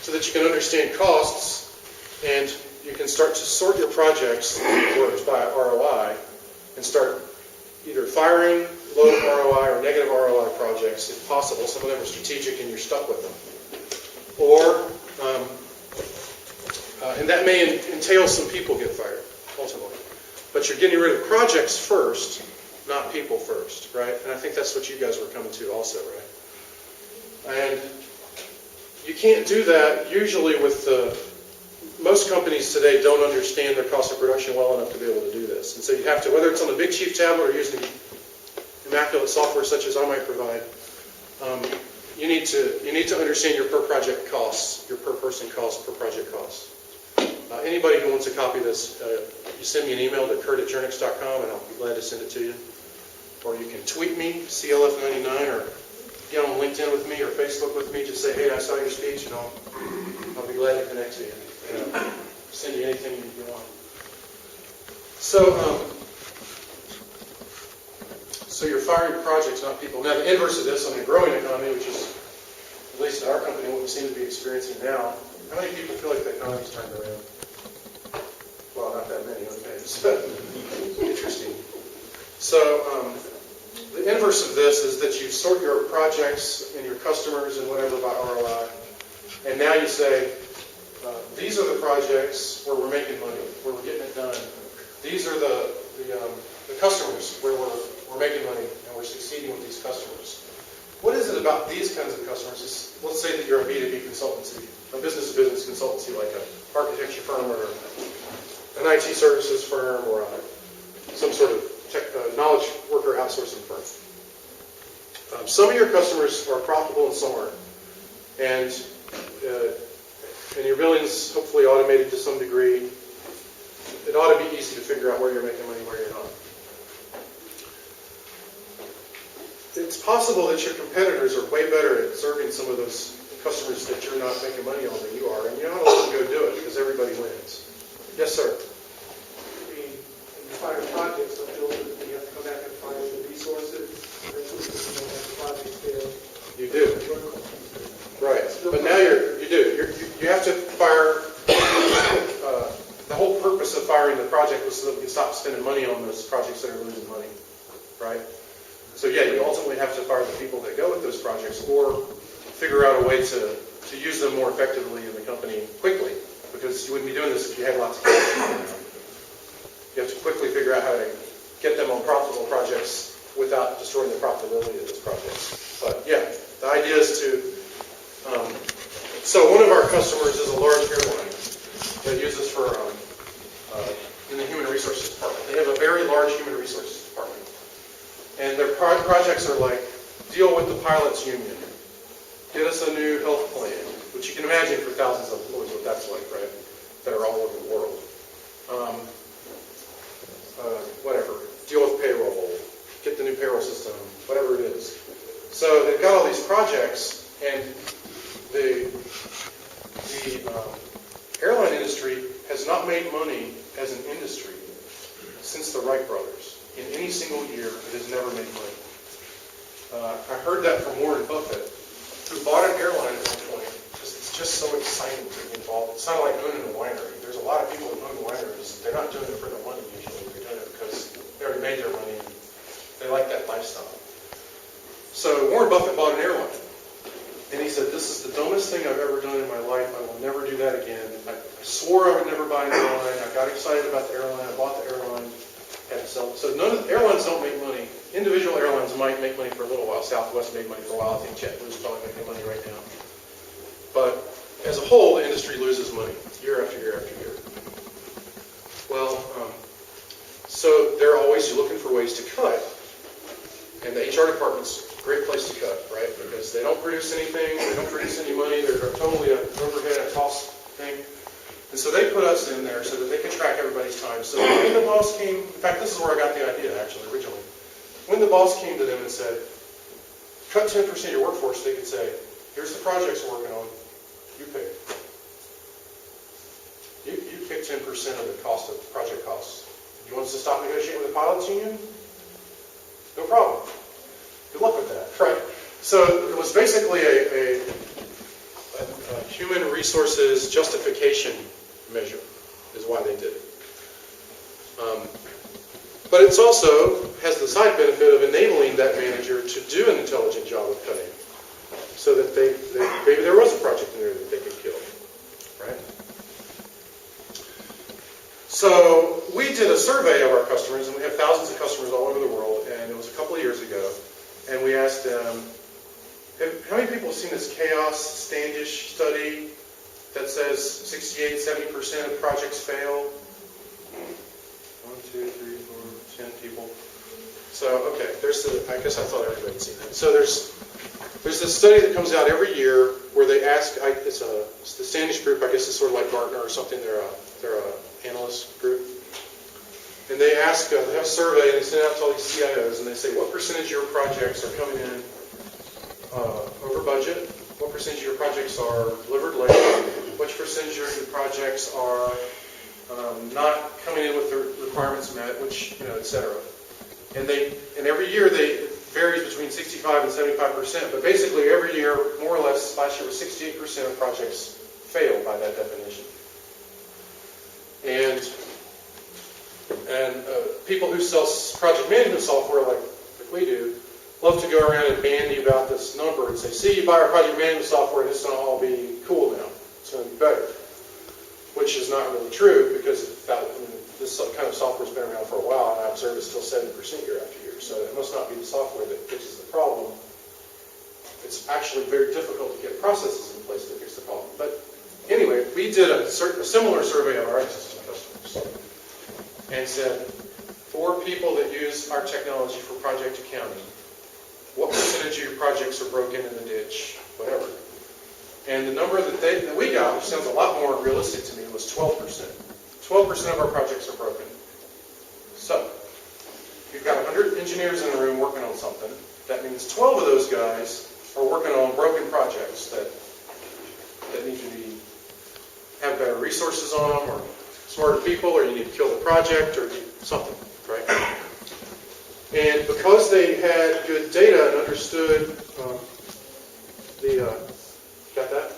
so that you can understand costs and you can start to sort your projects by ROI and start either firing low ROI or negative ROI projects if possible. Some of them are strategic and you're stuck with them. Or, and that may entail some people get fired, ultimately. But you're getting rid of projects first, not people first, right? And I think that's what you guys were coming to also, right? And you can't do that usually with most companies today don't understand their cost of production well enough to be able to do this. And so you have to, whether it's on the Big Chief tablet or using immaculate software such as I might provide, you need to understand your per project costs, your per person costs, per project costs. Anybody who wants a copy of this, you send me an email to kurt@jernix.com and I'll be glad to send it to you. Or you can tweet me, CLF99, or get on LinkedIn with me or Facebook with me. Just say, hey, I saw your speech, and I'll be glad to connect to you. And send you anything you want. So you're firing projects, not people. Now, the inverse of this, on the growing economy, which is, at least in our company, what we seem to be experiencing now, how many people feel like the economy's turned around? Well, not that many, okay. So, interesting. So, the inverse of this is that you sort your projects and your customers and whatever by ROI, and now you say, these are the projects where we're making money, where we're getting it done. These are the customers where we're making money and we're succeeding with these customers. What is it about these kinds of customers? Let's say that you're a B2B consultancy, a business-to-business consultancy like an architecture firm or an IT services firm or some sort of knowledge worker outsourcing firm. Some of your customers are profitable and some aren't. And your billing's hopefully automated to some degree. It ought to be easy to figure out where you're making money and where you're not. It's possible that your competitors are way better at serving some of those customers that you're not making money on than you are, and you're not allowed to go do it because everybody wins. Yes, sir? I mean, in the fire projects, don't you have to come back and find the resources? You do. Right. But now you do. You have to fire. The whole purpose of firing the project was so that we can stop spending money on those projects that are losing money. Right? So yeah, you ultimately have to fire the people that go with those projects or figure out a way to use them more effectively in the company quickly. Because you wouldn't be doing this if you had lots of cash. You have to quickly figure out how to get them on profitable projects without destroying the profitability of those projects. But yeah, the idea is to... so one of our customers is a large airline that uses for in the human resources department. They have a very large human resources department. And their projects are like, deal with the pilots union, get us a new health plan, which you can imagine for thousands of employees what that's like, right? That are all over the world. Whatever, deal with payroll, get the new payroll system, whatever it is. So they've got all these projects, and the airline industry has not made money as an industry since the Wright brothers. In any single year, it has never made money. I heard that from Warren Buffett, who bought an airline at one point, because it's just so exciting to be involved. It's not like owning a winery. There's a lot of people that own wineries. They're not doing it for the money usually. They're doing it because they already made their money and they like that lifestyle. So Warren Buffett bought an airline. And he said, this is the dumbest thing I've ever done in my life. I will never do that again. I swore I would never buy an airline. I got excited about the airline. I bought the airline. Had to sell it. So none of the airlines don't make money. Individual airlines might make money for a little while. Southwest made money for a while. I think JetBlue's probably making money right now. But as a whole, the industry loses money year after year after year. Well, so they're always looking for ways to cut. And the HR department's a great place to cut, right? Because they don't produce anything, they don't produce any money, they're totally an overhead, a cost thing. And so they put us in there so that they can track everybody's time. So when the boss came, in fact, this is where I got the idea, actually, originally. When the boss came to them and said, cut 10% of your workforce, they could say, here's the projects we're working on, you pick. You pick 10% of the cost of project costs. You want us to stop negotiating with the pilots union? No problem. Good luck with that, right? So it was basically a human resources justification measure is why they did it. But it's also has the side benefit of enabling that manager to do an intelligent job of cutting, so that maybe there was a project in there that they could kill, right? So we did a survey of our customers, and we have thousands of customers all over the world, and it was a couple of years ago, and we asked them, how many people have seen this Chaos Standish study that says 68-70% of projects fail? 1, 2, 3, 4, 10 people. So, okay, I guess I thought everybody had seen that. So there's this study that comes out every year where they ask, it's the Standish group, I guess it's sort of like Gartner or something, they're a analyst group. And they ask, they have a survey and they send it out to all these CIOs and they say, what percentage of your projects are coming in over budget? What percentage of your projects are delivered late? Which percentage of your projects are not coming in with the requirements met, which, et cetera. And every year it varies between 65 and 75%, but basically every year, more or less, last year was 68% of projects failed by that definition. And people who sell project management software like we do love to go around and bandy about this number and say, see, you buy our project management software and it's going to all be cool now. It's going to be better. Which is not really true, because this kind of software has been around for a while, and I observe it's still 70% year after year. So it must not be the software that fixes the problem. It's actually very difficult to get processes in place to fix the problem. But anyway, we did a similar survey of our existing customers and said, for people that use our technology for project accounting, what percentage of your projects are broken in the ditch, whatever. And the number that we got, which sounds a lot more realistic to me, was 12%. 12% of our projects are broken. So, you've got 100 engineers in the room working on something. That means 12 of those guys are working on broken projects that need to have better resources on them, or smarter people, or you need to kill the project, or something, right? And because they had good data and understood got that?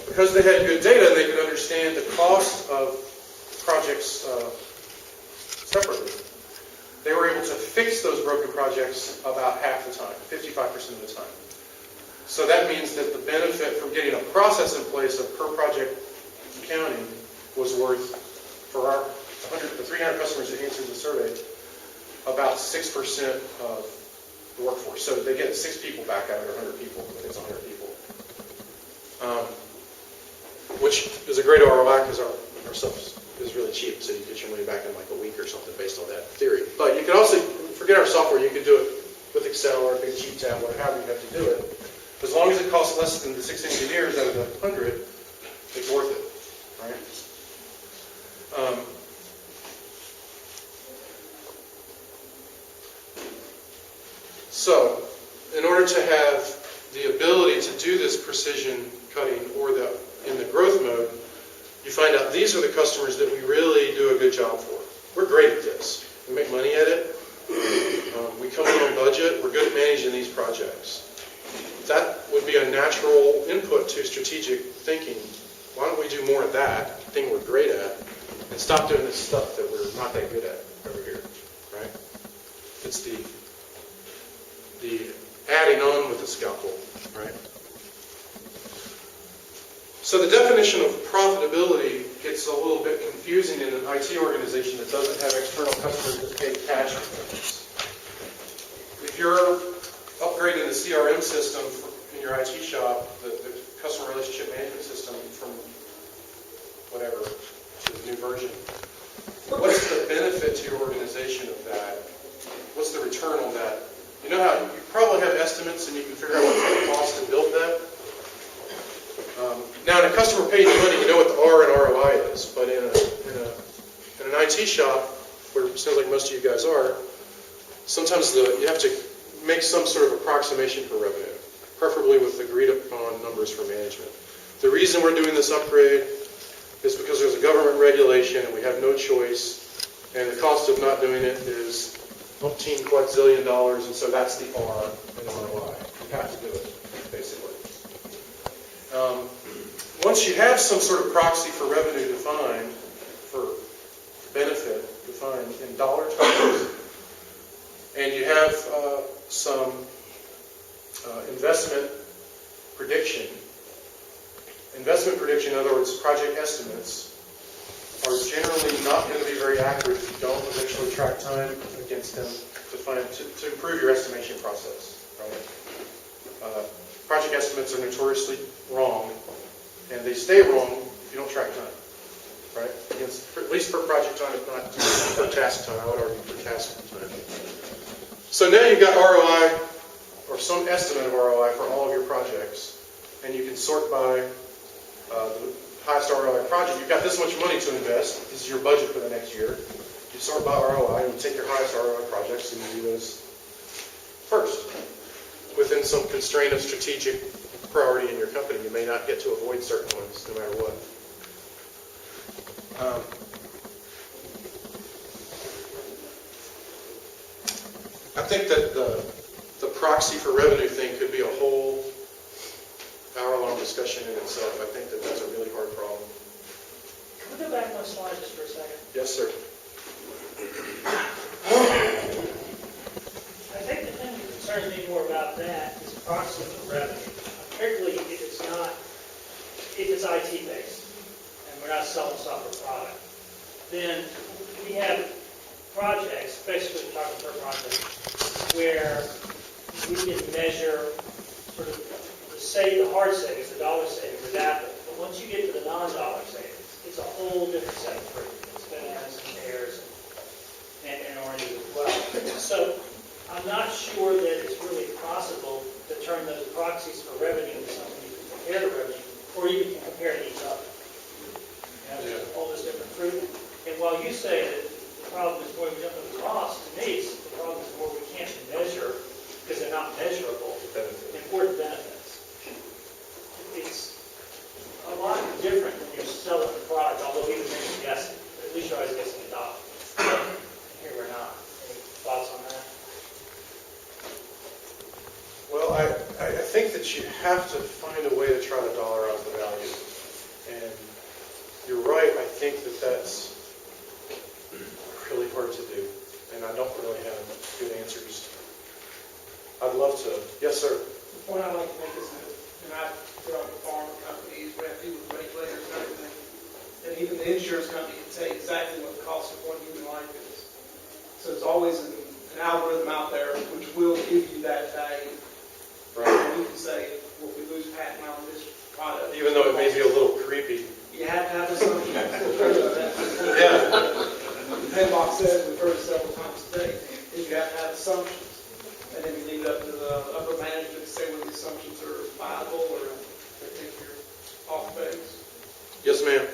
Because they had good data and they could understand the cost of projects separately, they were able to fix those broken projects about half the time, 55% of the time. So that means that the benefit from getting a process in place of per project accounting was worth, for the 300 customers that answered the survey, about 6% of the workforce. So they get 6 people back out of 100 people, if it's 100 people. Which is a great ROI because our stuff is really cheap, so you get your money back in like a week or something based on that theory. But you could also, forget our software, you could do it with Excel or a big sheet tab, whatever you have to do it. As long as it costs less than the 6 engineers out of the 100, it's worth it, right? So, in order to have the ability to do this precision cutting or in the growth mode, you find out these are the customers that we really do a good job for. We're great at this. We make money at it. We come in on budget. We're good at managing these projects. That would be a natural input to strategic thinking. Why don't we do more of that thing we're great at and stop doing this stuff that we're not that good at over here, right? It's the adding on with the scalpel, right? So the definition of profitability gets a little bit confusing in an IT organization that doesn't have external customers that pay cash for things. If you're upgrading the CRM system in your IT shop, the customer relationship management system from whatever to the new version, what's the benefit to your organization of that? What's the return on that? You know how you probably have estimates and you can figure out what it's going to cost to build that? Now, in a customer pays you money, you know what the R and ROI is, but in an IT shop, where it sounds like most of you guys are, sometimes you have to make some sort of approximation for revenue, preferably with agreed upon numbers for management. The reason we're doing this upgrade is because there's a government regulation and we have no choice, and the cost of not doing it is $15 quadrillion, and so that's the R and ROI. You have to do it, basically. Once you have some sort of proxy for revenue defined, for benefit defined in dollar terms, and you have some investment prediction. Investment prediction, in other words, project estimates, are generally not going to be very accurate if you don't eventually track time against them to improve your estimation process. Right? Project estimates are notoriously wrong, and they stay wrong if you don't track time. Right? At least per project time, if not per task time. I would argue per task time. So now you've got ROI, or some estimate of ROI for all of your projects, and you can sort by the highest ROI project. You've got this much money to invest. This is your budget for the next year. You sort by ROI, and you take your highest ROI projects, and you do those first. Within some constraint of strategic priority in your company, you may not get to avoid certain ones, no matter what. I think that the proxy for revenue thing could be a whole hour-long discussion in itself. I think that that's a really hard problem. Can we go back one slide just for a second? Yes, sir. I think the thing that concerns me more about that is proxy for revenue, particularly if it's IT-based and we're not selling software product. Then we have projects, basically we're talking per project, where we can measure sort of the hard savings, the dollar savings, the data. But once you get to the non-dollar savings, it's a whole different set of improvements, bananas and pears and oranges as well. So I'm not sure that it's really possible to turn those proxies for revenue into something you can compare to revenue, or even can compare to each other. All this different fruit. And while you say that the problem is more we jump at the cost, to me, the problem is more we can't measure, because they're not measurable, important benefits. It's a lot different when you're selling the product, although even then you're guessing. But at least you're always guessing a dollar. Here we're not. Any thoughts on that? Well, I think that you have to find a way to try to dollarize the value. And you're right, I think that that's really hard to do. And I don't really have good answers. I'd love to. Yes, sir. The point I'd like to make is that, and I've dealt with farm companies, we have to deal with regulators and everything, and even the insurance company can say exactly what the cost of one human life is. So there's always an algorithm out there which will give you that value. Right. And you can say, well, if we lose patent on this product. Even though it may be a little creepy. You have to have assumptions. Yeah. The PenBox says, we've heard it several times today, is you have to have assumptions. And then you leave it up to the upper management to say whether the assumptions are viable or they think you're off base. Yes, ma'am.